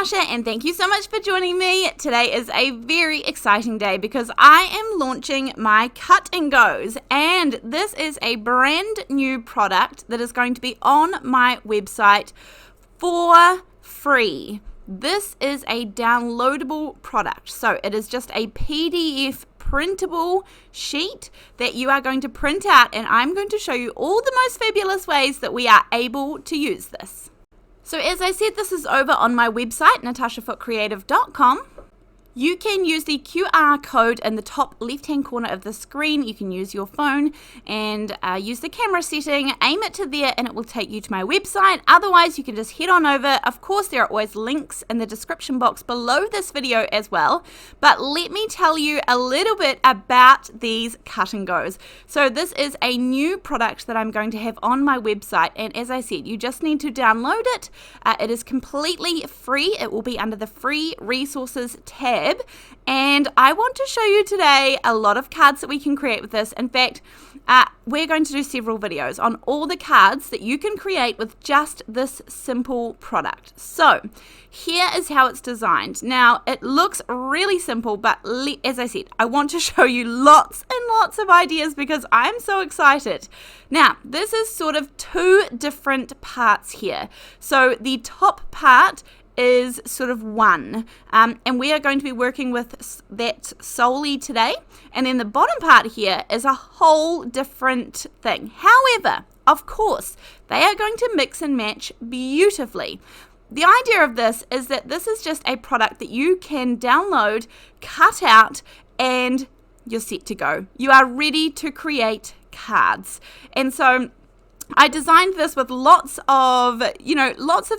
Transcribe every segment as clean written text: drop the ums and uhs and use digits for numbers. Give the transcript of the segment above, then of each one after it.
Natasha, and thank you so much for joining me. Today is a very exciting day because I am launching my Cut and Goes, and this is a brand new product that is going to be on my website for free. This is a downloadable product, so it is just a PDF printable sheet that you are going to print out, and I'm going to show you all the most fabulous ways that we are able to use this. So as I said, this is over on my website, natashafootecreative.com. You can use the QR code in the top left-hand corner of the screen. You can use your phone and use the camera setting, aim it to there, and it will take you to my website. Otherwise, you can just head on over. Of course, there are always links in the description box below this video as well. But let me tell you a little bit about these Cut and Goes. So this is a new product that I'm going to have on my website. And as I said, you just need to download it. It is completely free. It will be under the free resources tab. And I want to show you today a lot of cards that we can create with this. In fact, we're going to do several videos on all the cards that you can create with just this simple product. So here is how it's designed. Now, it looks really simple, but as I said, I want to show you lots and lots of ideas because I'm so excited. Now, this is sort of two different parts here. So the top part is sort of one, and we are going to be working with that solely today, and then the bottom part here is a whole different thing. However, of course, they are going to mix and match beautifully. The idea of this is that this is just a product that you can download, cut out, and you're set to go. You are ready to create cards. And so I designed this with lots of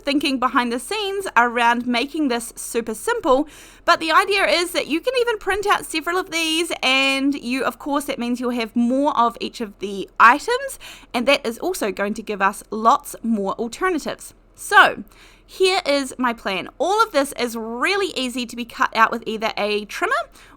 thinking behind the scenes around making this super simple. But the idea is that you can even print out several of these, and of course, that means you'll have more of each of the items, and that is also going to give us lots more alternatives. So here is my plan. All of this is really easy to be cut out with either a trimmer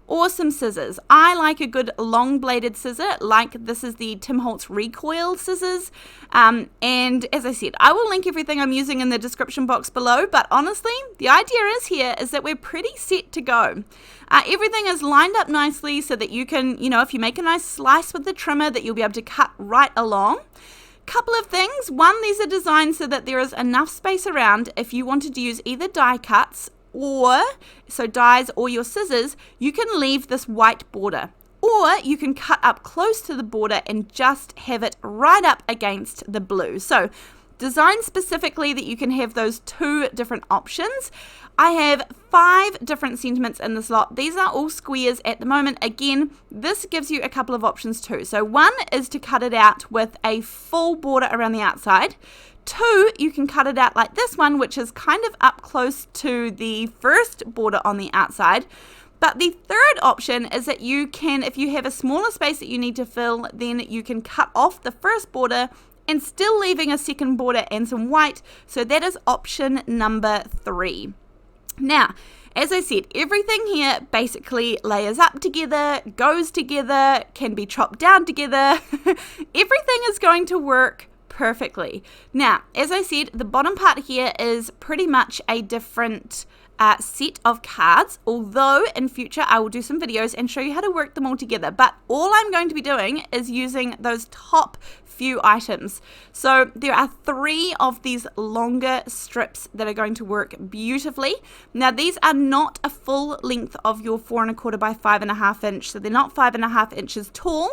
or some scissors. I like a good long bladed scissor, like this is the Holtz Recoil scissors. And as I said, I will link everything I'm using in the description box below, but honestly, the idea is that we're pretty set to go. Everything is lined up nicely so that you can, if you make a nice slice with the trimmer, that you'll be able to cut right along. Couple of things. One, these are designed so that there is enough space around if you wanted to use either die cuts so dies or your scissors, you can leave this white border, or you can cut up close to the border and just have it right up against the blue. So designed specifically that you can have those two different options. I have 5 different sentiments in this lot. These are all squares at the moment. Again, this gives you a couple of options too. So one is to cut it out with a full border around the outside. 2, you can cut it out like this one, which is kind of up close to the first border on the outside. But the third option is that you can, if you have a smaller space that you need to fill, then you can cut off the first border and still leaving a second border and some white. So that is option number 3. Now, as I said, everything here basically layers up together, goes together, can be chopped down together. Everything is going to work perfectly. Now, as I said, the bottom part here is pretty much a different set of cards, although in future I will do some videos and show you how to work them all together. But all I'm going to be doing is using those top few items. So there are 3 of these longer strips that are going to work beautifully. Now these are not a full length of your 4 1/4 by 5.5 inch, so they're not 5.5 inches tall.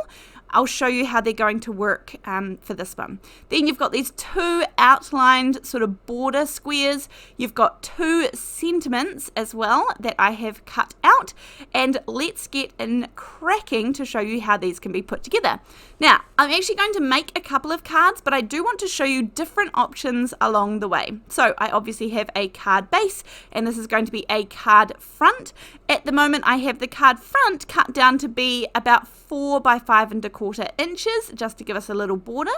I'll show you how they're going to work for this one. Then you've got these 2 outlined sort of border squares. You've got 2 sentiments as well that I have cut out. And let's get in cracking to show you how these can be put together. Now, I'm actually going to make a couple of cards, but I do want to show you different options along the way. So I obviously have a card base, and this is going to be a card front. At the moment, I have the card front cut down to be about 4 by 5 1/4 inches, just to give us a little border.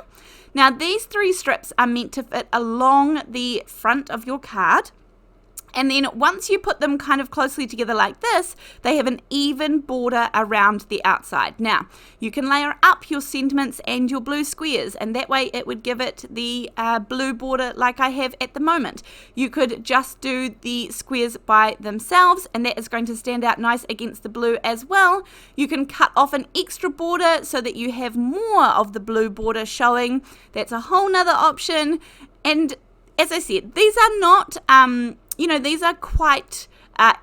Now, these 3 strips are meant to fit along the front of your card. And then once you put them kind of closely together like this, they have an even border around the outside. Now, you can layer up your sentiments and your blue squares, and that way it would give it the blue border like I have at the moment. You could just do the squares by themselves, and that is going to stand out nice against the blue as well. You can cut off an extra border so that you have more of the blue border showing. That's a whole nother option. And as I said, these are not... these are quite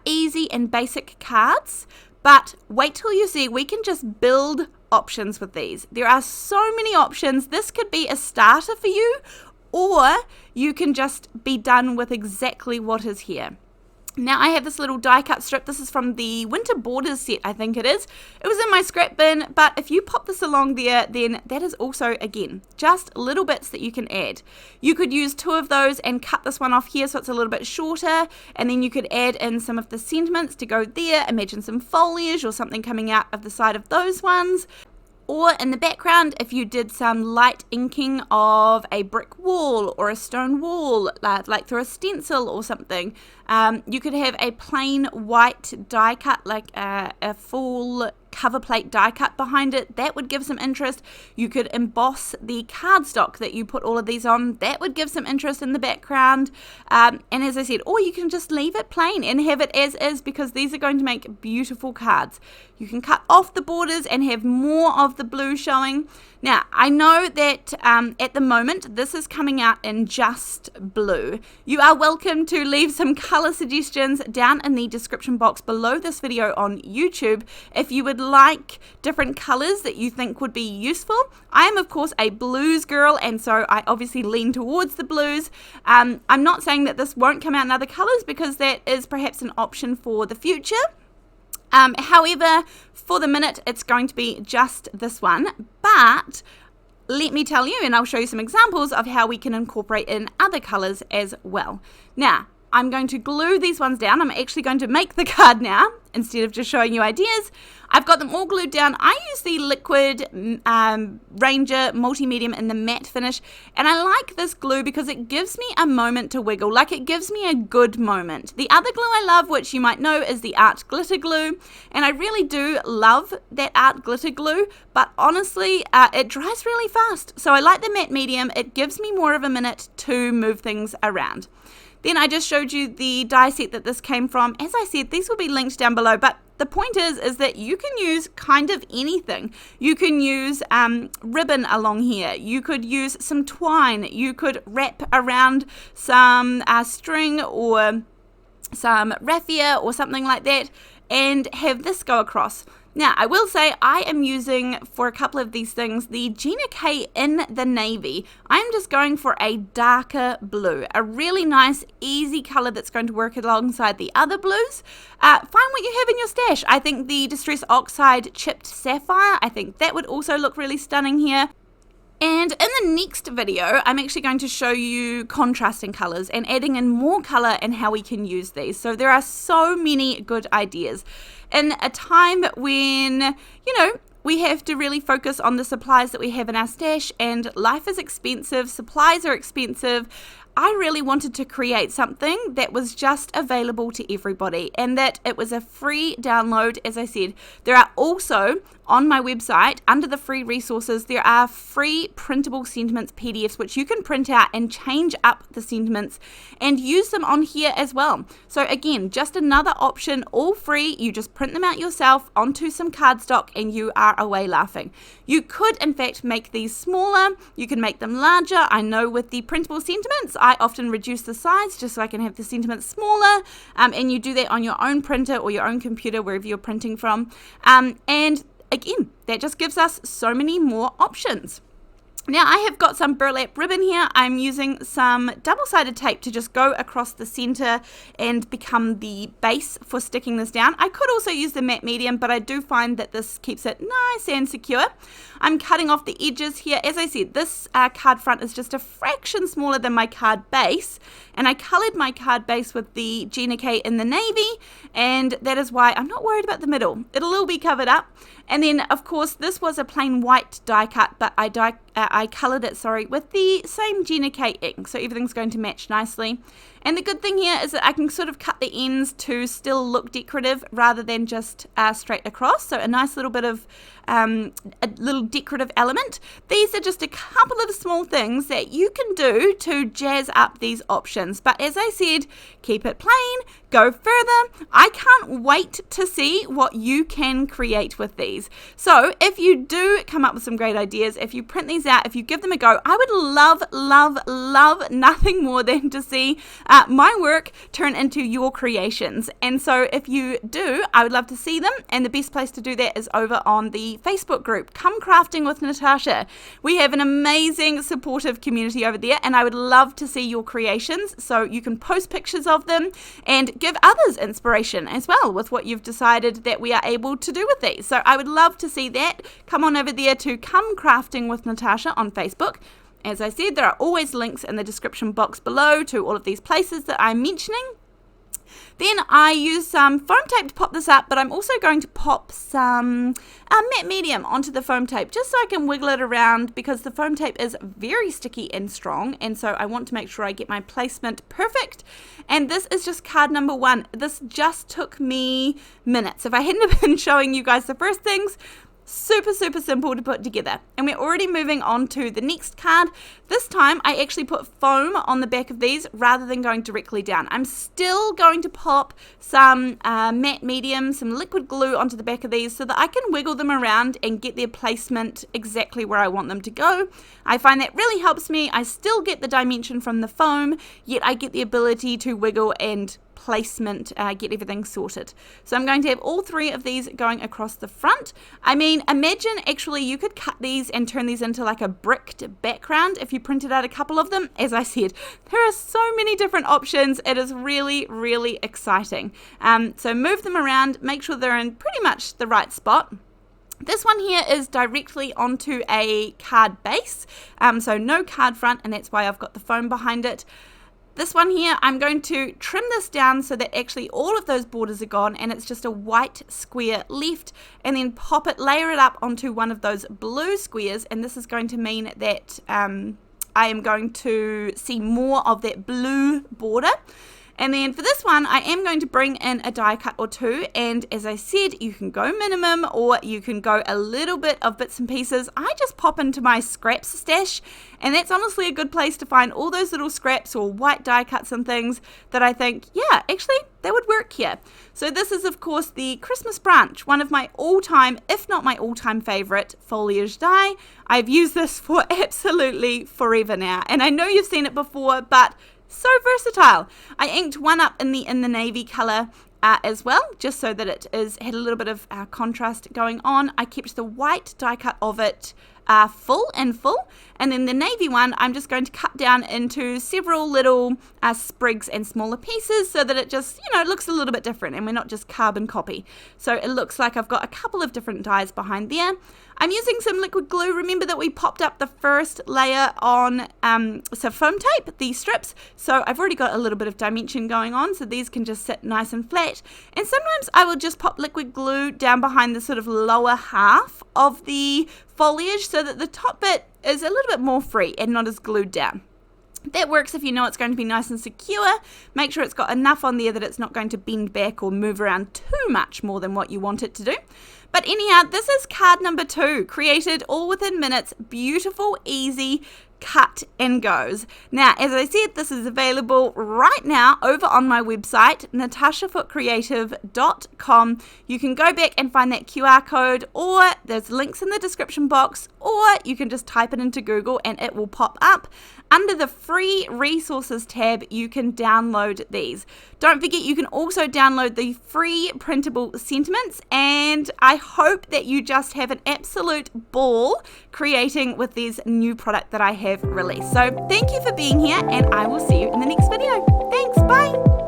easy and basic cards, but wait till you see we can just build options with these. There are so many options. This could be a starter for you, or you can just be done with exactly what is here. Now I have this little die cut strip. This is from the Winter Borders set, I think it is. It was in my scrap bin, but if you pop this along there, then that is also, again, just little bits that you can add. You could use 2 of those and cut this one off here so it's a little bit shorter, and then you could add in some of the sentiments to go there. Imagine some foliage or something coming out of the side of those ones. Or in the background, if you did some light inking of a brick wall or a stone wall, like through a stencil or something, you could have a plain white die cut, like a full cover plate die cut behind it. That would give some interest. You could emboss the cardstock that you put all of these on. That would give some interest in the background. And as I said, or you can just leave it plain and have it as is, because these are going to make beautiful cards. You can cut off the borders and have more of the blue showing. Now, I know that at the moment, this is coming out in just blue. You are welcome to leave some color suggestions down in the description box below this video on YouTube if you would like different colors that you think would be useful. I am, of course, a blues girl, and so I obviously lean towards the blues. I'm not saying that this won't come out in other colors, because that is perhaps an option for the future. However, for the minute, it's going to be just this one, but let me tell you, and I'll show you some examples of how we can incorporate in other colors as well. Now, I'm going to glue these ones down. I'm actually going to make the card now instead of just showing you ideas. I've got them all glued down. I use the liquid Ranger multi-medium in the matte finish, and I like this glue because it gives me a moment to wiggle, like it gives me a good moment. The other glue I love, which you might know, is the art glitter glue, and I really do love that art glitter glue, but honestly it dries really fast. So I like the matte medium. It gives me more of a minute to move things around. Then I just showed you the die set that this came from. As I said, these will be linked down below, but the point is that you can use kind of anything. You can use ribbon along here. You could use some twine. You could wrap around some string or some raffia or something like that and have this go across. Now, I will say I am using, for a couple of these things, the Gina K in the navy. I'm just going for a darker blue, a really nice, easy color that's going to work alongside the other blues. Find what you have in your stash. I think the Distress Oxide Chipped Sapphire, I think that would also look really stunning here. And in the next video, I'm actually going to show you contrasting colors and adding in more color and how we can use these. So there are so many good ideas. In a time when, we have to really focus on the supplies that we have in our stash, and life is expensive, supplies are expensive, I really wanted to create something that was just available to everybody and that it was a free download. As I said, there are also on my website, under the free resources, there are free printable sentiments PDFs which you can print out and change up the sentiments and use them on here as well. So again, just another option, all free. You just print them out yourself onto some cardstock and you are away laughing. You could in fact make these smaller, you can make them larger. I know with the printable sentiments, I often reduce the size just so I can have the sentiments smaller, and you do that on your own printer or your own computer, wherever you're printing from. And again, that just gives us so many more options. Now I have got some burlap ribbon here. I'm using some double-sided tape to just go across the center and become the base for sticking this down. I could also use the matte medium, but I do find that this keeps it nice and secure. I'm cutting off the edges here. As I said, this card front is just a fraction smaller than my card base, and I colored my card base with the Gina K in the navy, and that is why I'm not worried about the middle. It'll all be covered up. And then, of course, this was a plain white die cut, but I I coloured it, with the same Gina K ink, so everything's going to match nicely. And the good thing here is that I can sort of cut the ends to still look decorative rather than just straight across, so a nice little bit of a little decorative element. These are just a couple of small things that you can do to jazz up these options, but as I said, keep it plain, go further. I can't wait to see what you can create with these. So if you do come up with some great ideas, if you print these out, if you give them a go, I would love nothing more than to see my work turn into your creations. And so if you do, I would love to see them, and the best place to do that is over on the Facebook group, Come Crafting with Natasha. We have an amazing supportive community over there, and I would love to see your creations, so you can post pictures of them and give others inspiration as well with what you've decided that we are able to do with these. So I would love to see that. Come on over there to Come Crafting with Natasha on Facebook. As I said, there are always links in the description box below to all of these places that I'm mentioning. Then I use some foam tape to pop this up, but I'm also going to pop some matte medium onto the foam tape just so I can wiggle it around, because the foam tape is very sticky and strong, and so I want to make sure I get my placement perfect. And this is just card number 1. This just took me minutes. If I hadn't been showing you guys the first things, super simple to put together. And we're already moving on to the next card. This time I actually put foam on the back of these rather than going directly down. I'm still going to pop some matte medium, some liquid glue onto the back of these so that I can wiggle them around and get their placement exactly where I want them to go. I find that really helps me. I still get the dimension from the foam, yet I get the ability to wiggle and placement, get everything sorted. So I'm going to have all 3 of these going across the front. I mean, imagine actually you could cut these and turn these into like a bricked background if you printed out a couple of them. As I said, there are so many different options. It is really exciting. So move them around, make sure they're in pretty much the right spot. This one here is directly onto a card base, so no card front, and that's why I've got the foam behind it. This one here, I'm going to trim this down so that actually all of those borders are gone and it's just a white square left, and then layer it up onto one of those blue squares, and this is going to mean that I am going to see more of that blue border. And then for this one, I am going to bring in a die cut or 2, and as I said, you can go minimum or you can go a little bit of bits and pieces. I just pop into my scraps stash, and that's honestly a good place to find all those little scraps or white die cuts and things that I think, yeah, actually that would work here. So this is of course the Christmas branch, one of my all-time, if not my all-time favorite foliage die. I've used this for absolutely forever now, and I know you've seen it before, but so versatile. I inked one up in the navy color as well, just so that it had a little bit of contrast going on. I kept the white die cut of it full, and then the navy one I'm just going to cut down into several little sprigs and smaller pieces so that it just, looks a little bit different and we're not just carbon copy. So it looks like I've got a couple of different dies behind there. I'm using some liquid glue. Remember that we popped up the first layer on some foam tape, these strips, so I've already got a little bit of dimension going on, so these can just sit nice and flat. And sometimes I will just pop liquid glue down behind the sort of lower half of the foliage so that the top bit is a little bit more free and not as glued down. That works if you know it's going to be nice and secure. Make sure it's got enough on there that it's not going to bend back or move around too much more than what you want it to do. But anyhow, this is card number 2, created all within minutes, beautiful, easy, cut and goes. Now, as I said, this is available right now over on my website, natashafootecreative.com. You can go back and find that QR code, or there's links in the description box, or you can just type it into Google and it will pop up. Under the free resources tab, you can download these. Don't forget, you can also download the free printable sentiments, and I hope that you just have an absolute ball creating with this new product that I have released. So thank you for being here, and I will see you in the next video. Thanks, bye.